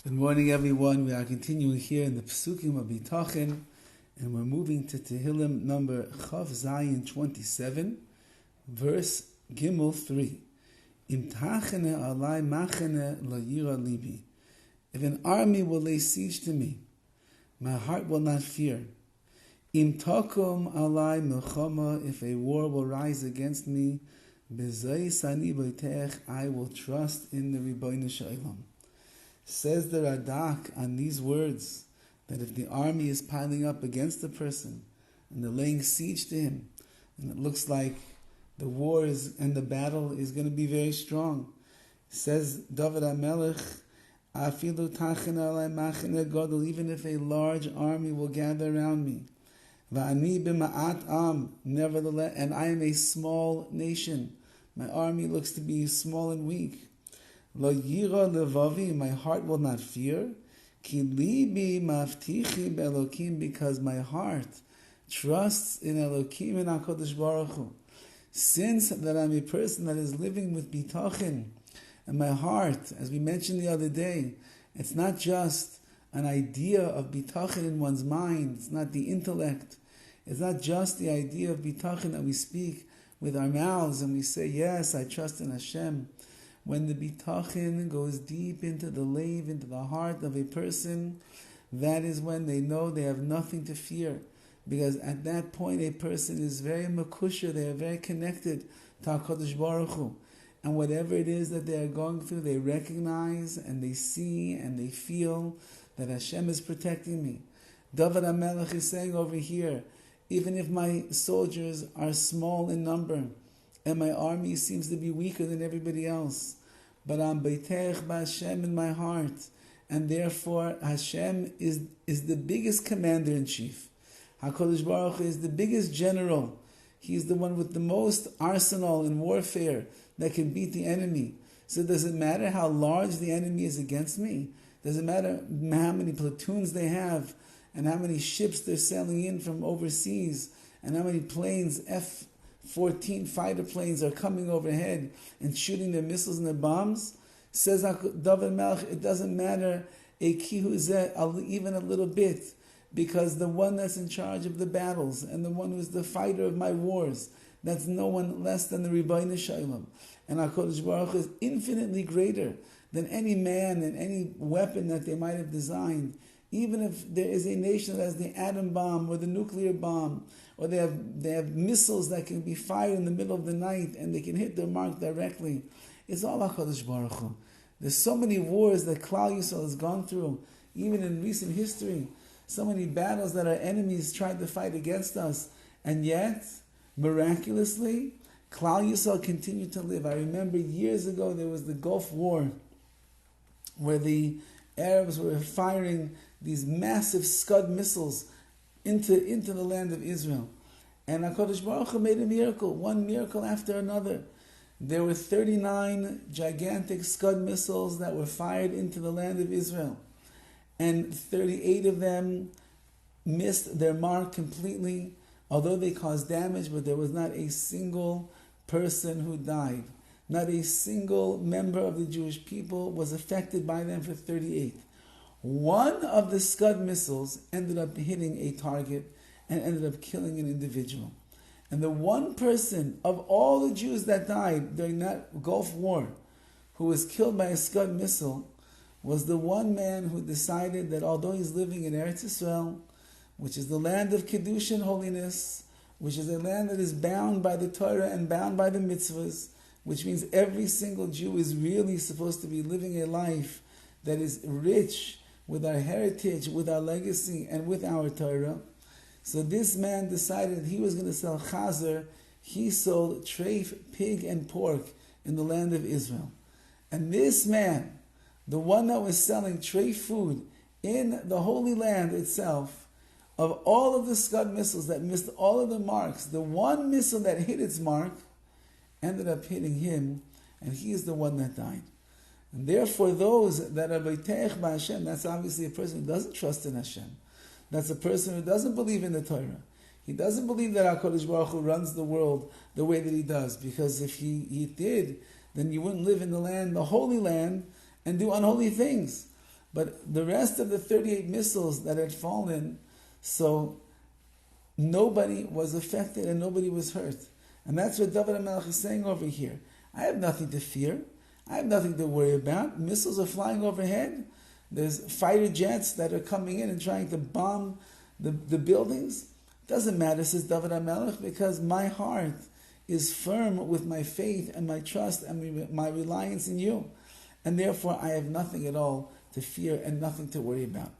Good morning, everyone. We are continuing here in the Pesukim of Bitachon, and we're moving to Tehillim number Chav Zayin 27, verse Gimel 3. Im tachene alai machene lo yira libi. If an army will lay siege to me, my heart will not fear. Im takum alai milchama, if a war will rise against me, bezei sani boitech, I will trust in the Rabbi Shalom. Says the Radak on these words, that if the army is piling up against the person and they're laying siege to him, and it looks like the war and the battle is going to be very strong, says Dovid HaMelech, Afilu tachin alai machane gadol, even if a large army will gather around me, va'ani b'ma'at am, nevertheless, and I am a small nation, my army looks to be small and weak. Lo yira levavi, my heart will not fear. Ki libi mavtichi be'elokim, because my heart trusts in Elokim and HaKadosh Baruch Hu. Since that I'm a person that is living with Bitachon, and my heart, as we mentioned the other day, it's not just an idea of Bitachon in one's mind, it's not the intellect, it's not just the idea of Bitachon that we speak with our mouths and we say, yes, I trust in Hashem. When the Bitachon goes deep into the lave, into the heart of a person, that is when they know they have nothing to fear. Because at that point a person is very makusha, they are very connected to HaKadosh Baruch Hu. And whatever it is that they are going through, they recognize and they see and they feel that Hashem is protecting me. Dovid HaMelech is saying over here, even if my soldiers are small in number, and my army seems to be weaker than everybody else, but I'm Beitech b'Hashem in my heart, and therefore Hashem is the biggest commander-in-chief. HaKadosh Baruch Hu is the biggest general. He's the one with the most arsenal in warfare that can beat the enemy. So does it matter how large the enemy is against me? Does it matter how many platoons they have, and how many ships they're sailing in from overseas, and how many planes, F-14 fighter planes are coming overhead and shooting their missiles and their bombs? Says Dovid Melech, it doesn't matter a kihuzeh, even a little bit, because the one that's in charge of the battles and the one who's the fighter of my wars, that's no one less than the Rabbi Shalom. And HaKadosh Baruch Hu is infinitely greater than any man and any weapon that they might have designed. Even if there is a nation that has the atom bomb or the nuclear bomb, or they have missiles that can be fired in the middle of the night and they can hit their mark directly, it's all HaKadosh Baruch Hu. There's so many wars that Klal Yisrael has gone through, even in recent history, so many battles that our enemies tried to fight against us, and yet, miraculously, Klal Yisrael continued to live. I remember years ago there was the Gulf War, where the Arabs were firing these massive Scud missiles into the land of Israel. And HaKadosh Baruch Hu made a miracle, one miracle after another. There were 39 gigantic Scud missiles that were fired into the land of Israel. And 38 of them missed their mark completely, although they caused damage, but there was not a single person who died. Not a single member of the Jewish people was affected by them for 38. One of the Scud missiles ended up hitting a target and ended up killing an individual. And the one person of all the Jews that died during that Gulf War who was killed by a Scud missile was the one man who decided that although he's living in Eretz Yisrael, which is the land of Kiddush and holiness, which is a land that is bound by the Torah and bound by the mitzvahs, which means every single Jew is really supposed to be living a life that is rich with our heritage, with our legacy, and with our Torah. So this man decided he was going to sell chazer. He sold treif, pig, and pork in the land of Israel. And this man, the one that was selling treif food in the Holy Land itself, of all of the Scud missiles that missed all of the marks, the one missile that hit its mark ended up hitting him, and he is the one that died. And therefore those that are Beitech b'Hashem, that's obviously a person who doesn't trust in Hashem. That's a person who doesn't believe in the Torah. He doesn't believe that HaKadosh Baruch Hu runs the world the way that he does, because if he did, then you wouldn't live in the land, the Holy Land, and do unholy things. But the rest of the 38 missiles that had fallen, so nobody was affected and nobody was hurt. And that's what Dovid HaMelech is saying over here. I have nothing to fear. I have nothing to worry about. Missiles are flying overhead. There's fighter jets that are coming in and trying to bomb the buildings. Doesn't matter, says Dovid HaMelech, because my heart is firm with my faith and my trust and my reliance in you. And therefore I have nothing at all to fear and nothing to worry about.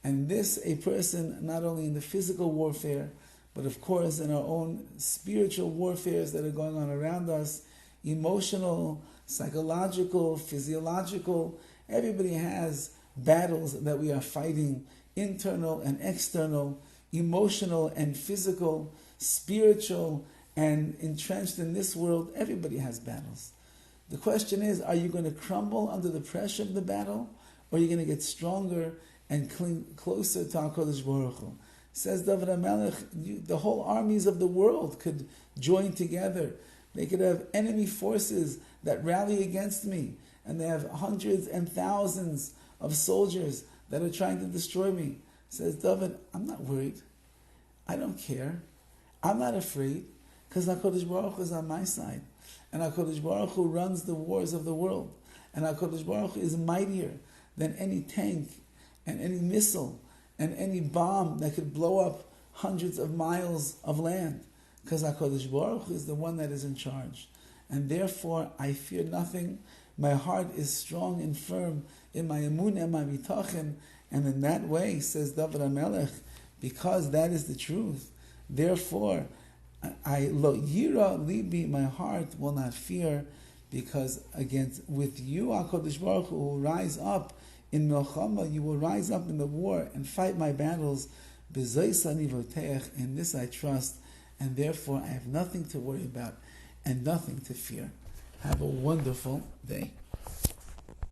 And this, a person, not only in the physical warfare, but of course in our own spiritual warfares that are going on around us, emotional, psychological, physiological, everybody has battles that we are fighting, internal and external, emotional and physical, spiritual and entrenched in this world. Everybody has battles. The question is, are you going to crumble under the pressure of the battle, or are you going to get stronger and cling closer to HaKadosh Baruch Hu? Says Dovid HaMelech, the whole armies of the world could join together. They could have enemy forces that rally against me, and they have hundreds and thousands of soldiers that are trying to destroy me. Says Dovid, I'm not worried. I don't care. I'm not afraid, because HaKadosh Baruch Hu is on my side. And HaKadosh Baruch Hu runs the wars of the world. And HaKadosh Baruch Hu is mightier than any tank and any missile and any bomb that could blow up hundreds of miles of land. Because HaKadosh Baruch Hu is the one that is in charge. And therefore, I fear nothing. My heart is strong and firm in my emunah and my bitachon. And in that way, says Dovid HaMelech, because that is the truth, therefore, I lo yira libi, my heart will not fear, because with you, HaKadosh Baruch Hu, will rise up in milchama, you will rise up in the war and fight my battles. B'zayis ani voteach, in this I trust, and therefore I have nothing to worry about and nothing to fear. Have a wonderful day.